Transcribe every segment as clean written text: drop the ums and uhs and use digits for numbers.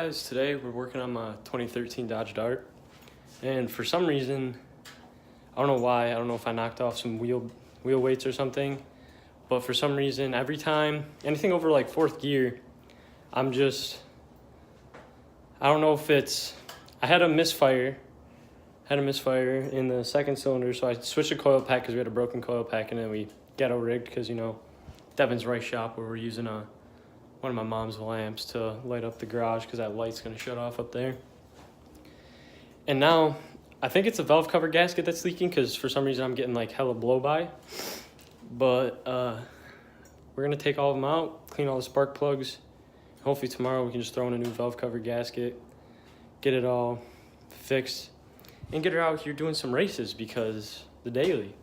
guys, today we're working on my 2013 Dodge Dart, and for some reason, I don't know why, I don't know if I knocked off some wheel weights or something, but for some reason, every time, anything over like fourth gear, I don't know if it's, I had a misfire in the second cylinder, so I switched the coil pack because we had a broken coil pack, and then we ghetto rigged because, you know, Devin's Rice Shop, where we're using one of my mom's lamps to light up the garage because that light's going to shut off up there. And now, I think it's a valve cover gasket that's leaking because for some reason I'm getting like hella blow-by. But we're going to take all of them out, clean all the spark plugs. Hopefully tomorrow we can just throw in a new valve cover gasket, get it all fixed, and get her out here doing some races because the daily.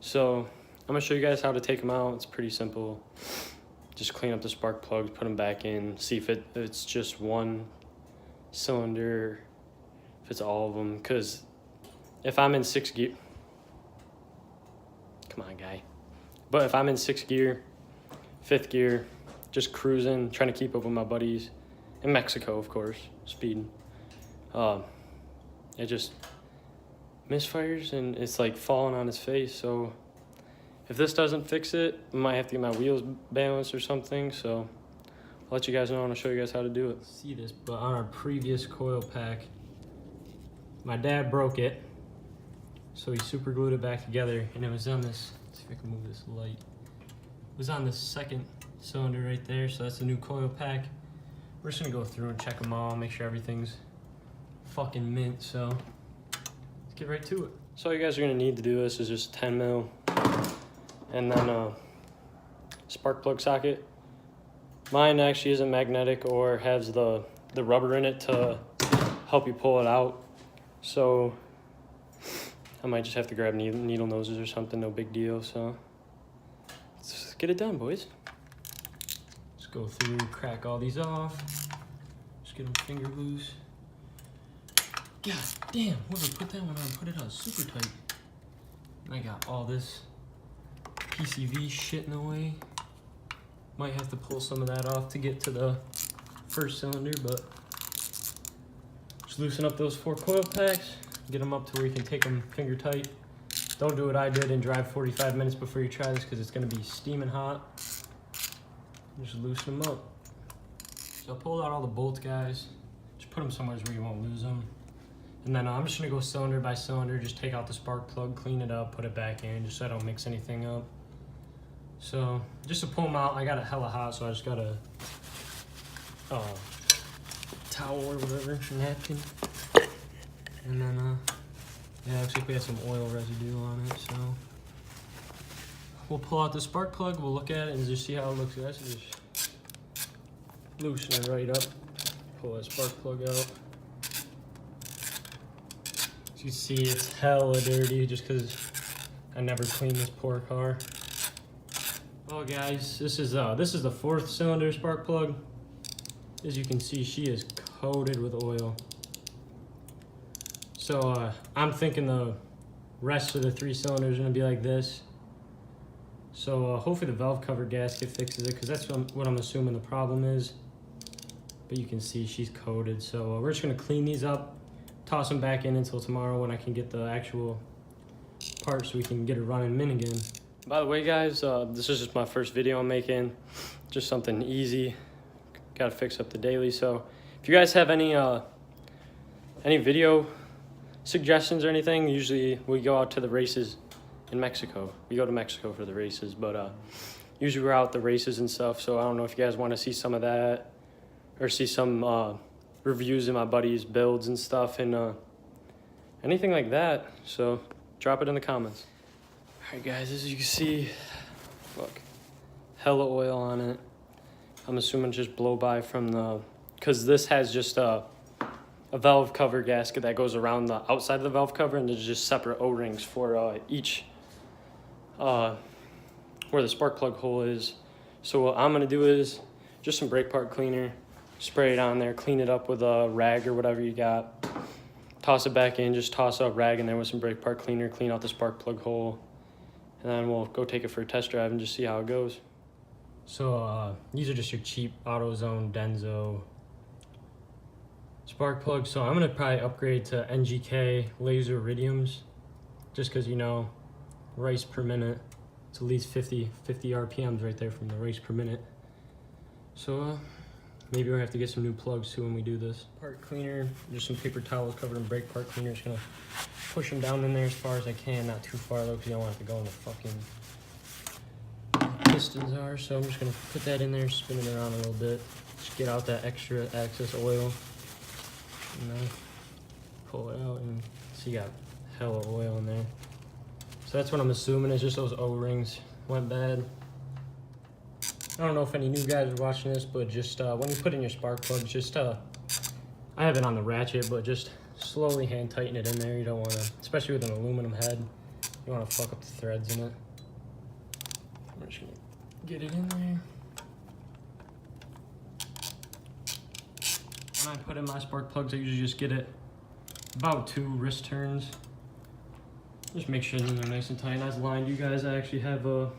So I'm going to show you guys how to take them out. It's pretty simple. Just clean up the spark plugs, put them back in, see if it's just one cylinder, if it's all of them. Because if I'm in sixth gear, come on, guy. But if I'm in sixth gear, fifth gear, just cruising, trying to keep up with my buddies, in Mexico, of course, speeding, it just misfires and it's like falling on his face. So if this doesn't fix it, I might have to get my wheels balanced or something, so I'll let you guys know and I'll show you guys how to do it. See this, but on our previous coil pack, my dad broke it, so he super glued it back together, and it was on this, let's see if I can move this light. It was on this second cylinder right there, so that's the new coil pack. We're just gonna go through and check them all, make sure everything's fucking mint, so let's get right to it. So all you guys are gonna need to do this is just 10 mil. And then a spark plug socket. Mine actually isn't magnetic or has the rubber in it to help you pull it out. So I might just have to grab needle noses or something, no big deal. So let's get it done, boys. Just go through, crack all these off. Just get them finger loose. God damn, whoever put that one on, put it on super tight. And I got all this PCV shit in the way. Might have to pull some of that off to get to the first cylinder, but just loosen up those 4 coil packs, get them up to where you can take them finger tight. Don't do what I did and drive 45 minutes before you try this because it's going to be steaming hot. Just loosen them up. So I pulled out all the bolts, guys. Just put them somewhere where you won't lose them. And then I'm just going to go cylinder by cylinder, just take out the spark plug, clean it up, put it back in, just so I don't mix anything up. So just to pull them out, I got it hella hot, so I just got a towel or whatever, napkin. And then, yeah, looks like we have some oil residue on it, so we'll pull out the spark plug, we'll look at it and just see how it looks, guys. So just loosen it right up, pull that spark plug out. As you see, it's hella dirty just because I never cleaned this poor car. Well, guys, this is the 4th cylinder spark plug. As you can see, she is coated with oil. So I'm thinking the rest of the 3 cylinders are gonna be like this. So hopefully the valve cover gasket fixes it, because that's what I'm assuming the problem is. But you can see she's coated. So we're just gonna clean these up, toss them back in until tomorrow when I can get the actual parts so we can get it running mint again. By the way, guys, this is just my first video I'm making, just something easy. Got to fix up the daily. So if you guys have any video suggestions or anything, usually we go out to the races in Mexico. We go to Mexico for the races, but usually we're out at the races and stuff. So I don't know if you guys want to see some of that or see some reviews of my buddies' builds and stuff and anything like that. So drop it in the comments. Alright guys, as you can see, look, hella oil on it. I'm assuming just blow by from because this has just a valve cover gasket that goes around the outside of the valve cover, and there's just separate O-rings for each, where the spark plug hole is. So what I'm gonna do is just some brake part cleaner, spray it on there, clean it up with a rag or whatever you got, toss it back in, just toss a rag in there with some brake part cleaner, clean out the spark plug hole. And then we'll go take it for a test drive and just see how it goes. So these are just your cheap AutoZone Denso spark plug. So I'm gonna probably upgrade to NGK laser iridiums, just because, you know, race per minute. It's at least 50 RPMs right there from the race per minute. So maybe we'll have to get some new plugs too when we do this. Part cleaner, just some paper towels covered in brake part cleaner. Just gonna push them down in there as far as I can, not too far though, because you don't want it to go in the fucking pistons are. So I'm just gonna put that in there, spin it around a little bit, just get out that extra excess oil. And then pull it out, and so you got hella oil in there. So that's what I'm assuming, is just those O-rings went bad. I don't know if any new guys are watching this, but just when you put in your spark plugs, just I have it on the ratchet, but just slowly hand tighten it in there. You don't want to, especially with an aluminum head, you want to fuck up the threads in it. I'm just gonna get it in there. When I put in my spark plugs, I usually just get it about 2 wrist turns. Just make sure that they're nice and tight. And as lined, you guys, I actually have the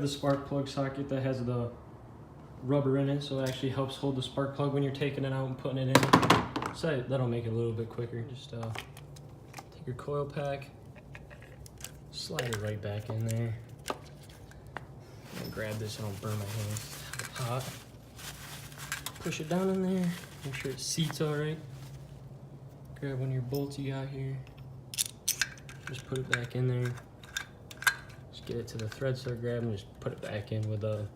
spark plug socket that has the rubber in it, so it actually helps hold the spark plug when you're taking it out and putting it in. So that'll make it a little bit quicker. Just take your coil pack, slide it right back in there. And grab this so I don't burn my hands. Hot. Push it down in there. Make sure it seats all right. Grab one of your bolts you got here. Just put it back in there. Just get it to the thread, start grabbing, just put it back in with the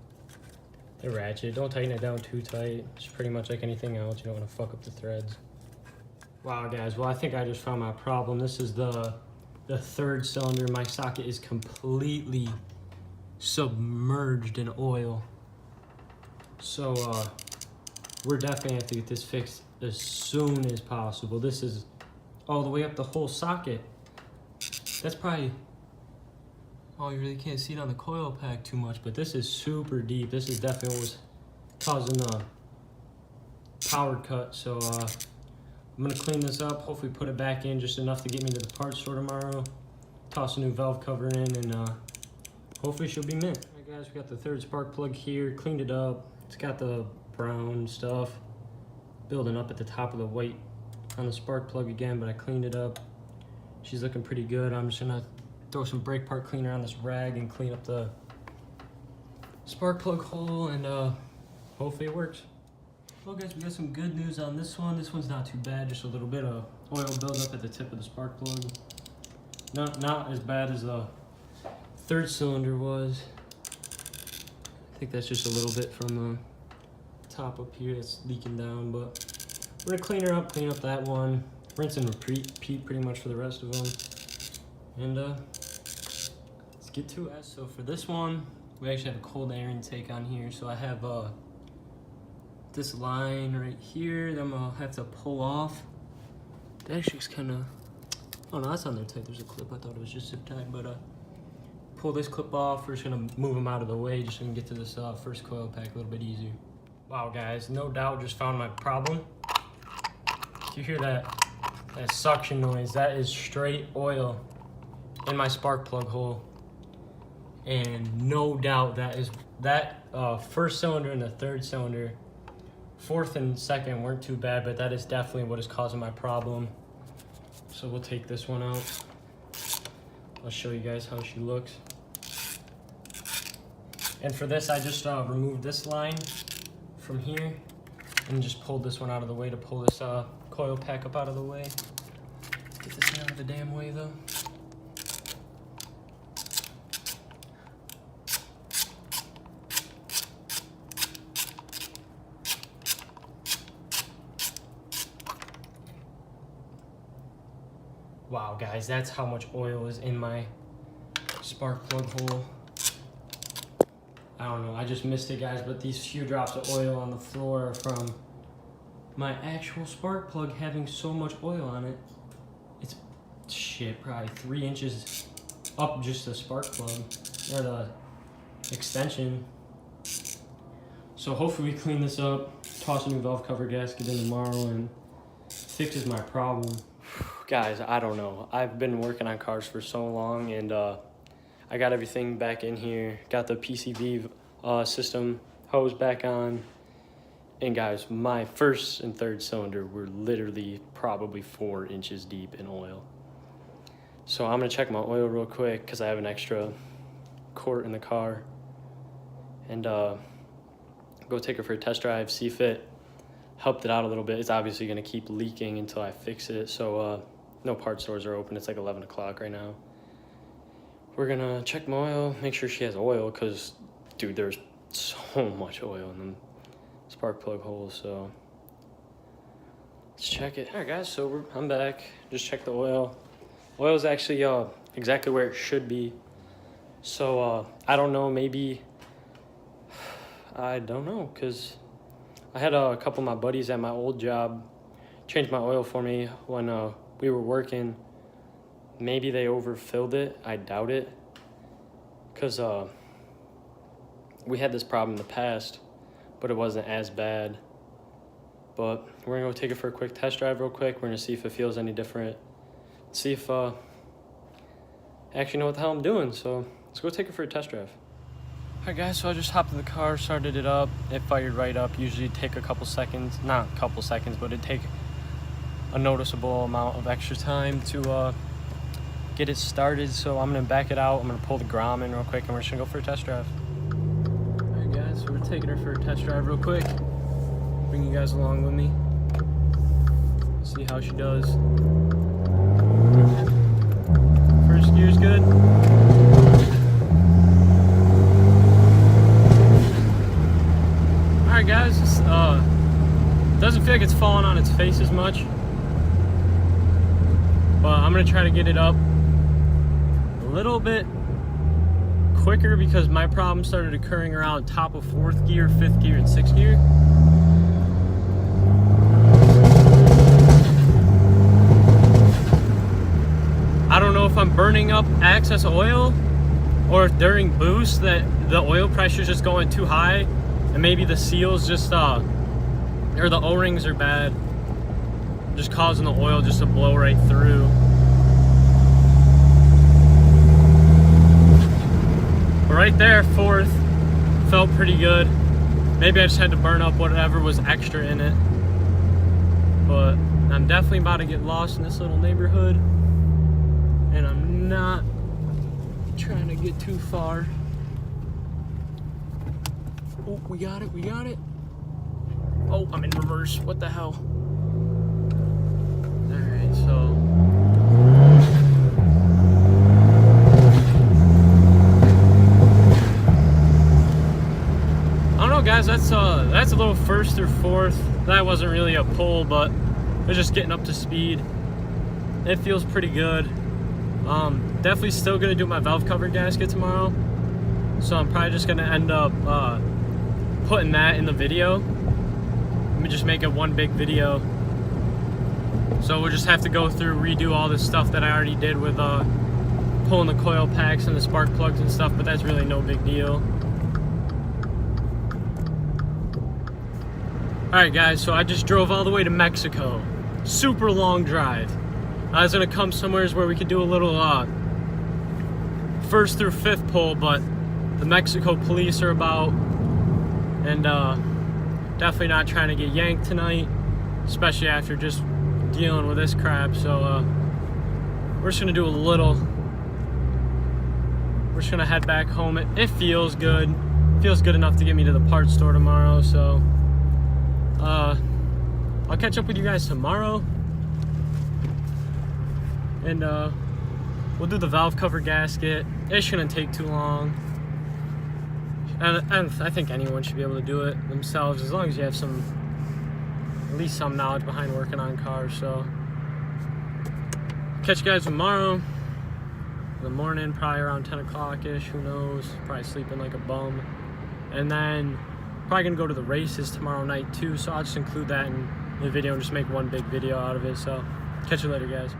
ratchet. Don't tighten it down too tight. It's pretty much like anything else. You don't want to fuck up the threads. Wow, guys. Well, I think I just found my problem. This is the third cylinder. My socket is completely submerged in oil. So we're definitely have to get this fixed as soon as possible. This is all the way up the whole socket. That's probably, oh, you really can't see it on the coil pack too much, but this is super deep. This is definitely what was causing the power cut. So I'm gonna clean this up, hopefully put it back in just enough to get me to the parts store tomorrow. Toss a new valve cover in, and hopefully she'll be mint. All right, guys, we got the third spark plug here, cleaned it up. It's got the brown stuff building up at the top of the white on the spark plug again, but I cleaned it up. She's looking pretty good. I'm just gonna throw some brake part cleaner on this rag and clean up the spark plug hole, and hopefully it works. Well, guys, we got some good news on this one. This one's not too bad, just a little bit of oil buildup at the tip of the spark plug. Not as bad as the third cylinder was. I think that's just a little bit from the top up here that's leaking down, but we're gonna clean her up, clean up that one, rinse and repeat pretty much for the rest of them, and let's get to it. So for this one, we actually have a cold air intake on here, so I have this line right here that I'm gonna have to pull off. That actually is kind of, oh no, that's on there tight. There's a clip. I thought it was just zip tied, but pull this clip off. We're just gonna move them out of the way just so we can get to this first coil pack a little bit easier. Wow, guys, no doubt just found my problem. Do you hear that suction noise? That is straight oil in my spark plug hole, and no doubt that first cylinder and the third cylinder, fourth and second weren't too bad, but that is definitely what is causing my problem. So we'll take this one out. I'll show you guys how she looks. And for this, I just removed this line from here and just pulled this one out of the way to pull this coil pack up out of the way. Get this out of the damn way though. Wow, guys, that's how much oil is in my spark plug hole. I don't know, I just missed it, guys, but these few drops of oil on the floor are from my actual spark plug having so much oil on it. It's, shit, probably 3 inches up just the spark plug, or the extension. So hopefully we clean this up, toss a new valve cover gasket in tomorrow, and fixes my problem. Guys, I don't know. I've been working on cars for so long, and I got everything back in here. Got the PCV system hose back on, And guys, my first and third cylinder were literally probably 4 inches deep in oil. So I'm gonna check my oil real quick because I have an extra quart in the car, and go take it for a test drive, see if it helped it out a little bit. It's obviously gonna keep leaking until I fix it. So no parts stores are open. It's like 11 o'clock right now. We're gonna check my oil, make sure she has oil, because dude, there's so much oil in them spark plug holes. So let's check it. All right guys, so I'm back. Just checked the oil. Oil is actually exactly where it should be. So I don't know, maybe, I don't know, because I had a couple of my buddies at my old job change my oil for me when we were working. Maybe they overfilled it. I doubt it, because we had this problem in the past, but it wasn't as bad. But we're gonna go take it for a quick test drive real quick. We're gonna see if it feels any different. See if I actually know what the hell I'm doing. So let's go take it for a test drive. All right guys, so I just hopped in the car, started it up. It fired right up. Usually take a couple seconds, not a couple seconds, but it'd take a noticeable amount of extra time to get it started. So I'm gonna back it out. I'm gonna pull the Grom in real quick, and we're just gonna go for a test drive. All right guys, so we're taking her for a test drive real quick. Bring you guys along with me. See how she does. First gear's good. Alright guys, doesn't feel like it's falling on its face as much, but I'm gonna try to get it up a little bit quicker, because my problem started occurring around top of 4th gear, 5th gear, and 6th gear. I don't know if I'm burning up excess oil, or if during boost that the oil pressure is just going too high, and maybe the seals just or the O-rings are bad, just causing the oil just to blow right through. But right there, 4th, felt pretty good. Maybe I just had to burn up whatever was extra in it. But I'm definitely about to get lost in this little neighborhood, and I'm not trying to get too far. Oh, we got it, we got it. Oh, I'm in reverse, what the hell? Alright, so I don't know guys, that's a little 1st through 4th. That wasn't really a pull, but it's just getting up to speed. It feels pretty good. Definitely still gonna do my valve cover gasket tomorrow, so I'm probably just gonna end up putting that in the video. Let me just make it one big video. So we'll just have to go through, redo all this stuff that I already did with pulling the coil packs and the spark plugs and stuff, but that's really no big deal. Alright guys, so I just drove all the way to Mexico. Super long drive. I was gonna come somewhere where we could do a little 1st through 5th pull, but the Mexico police are about, and definitely not trying to get yanked tonight, especially after just dealing with this crap. So we're just gonna do a little, we're just gonna head back home. It feels good. Feels good enough to get me to the parts store tomorrow. So I'll catch up with you guys tomorrow, and we'll do the valve cover gasket. It shouldn't take too long, and I think anyone should be able to do it themselves, as long as you have at least some knowledge behind working on cars. So catch you guys tomorrow in the morning, probably around 10 o'clock-ish, who knows, probably sleeping like a bum. And then probably gonna go to the races tomorrow night too, so I'll just include that in the video and just make one big video out of it. So catch you later guys.